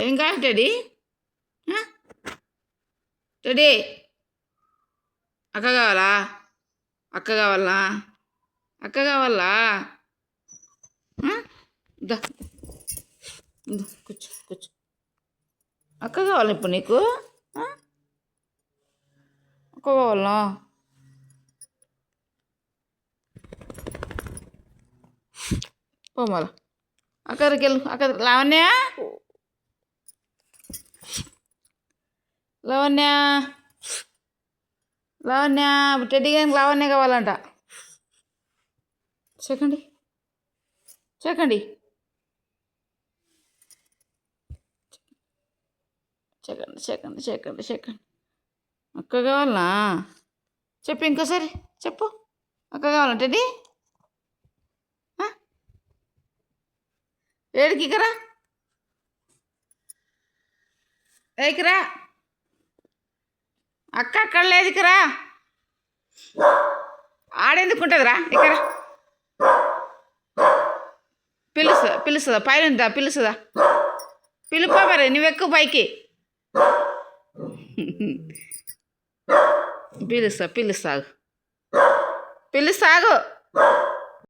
ఏం కావాలి teddy? Teddy అక్క కావాలా? అక్క కావాలా? అక్క కావాలా? దా కూర్చో కూర్చో. అక్క కావాలి ఇప్పుడు నీకు? అక్క కావాలా? పోమాల అక్క దగ్గరికి వెళ్ళు. అక్క లావణ్య, లావణ్య, లావణ్య, టెడ్డీ గారికి లావణ్య కావాలంట. చెకండి చెకండి చెకండి చెకండి చెకండి చెకండి. అక్క కావాలనా? చెప్పు, ఇంకోసారి చెప్పు. అక్క కావాలంట టెడ్డీ? ఏడికి ఇకరా, ఏకిరా. అక్క అక్కడ లేదు, ఇకరా. ఆడెందుకుంటుందిరా? ఇక్కడ పిలుస్తుందా? పైన ఉందా? పిలుస్తుందా? పిలుపా మరి, నువ్వెక్కువ పైకి. పిలుస్తాగు.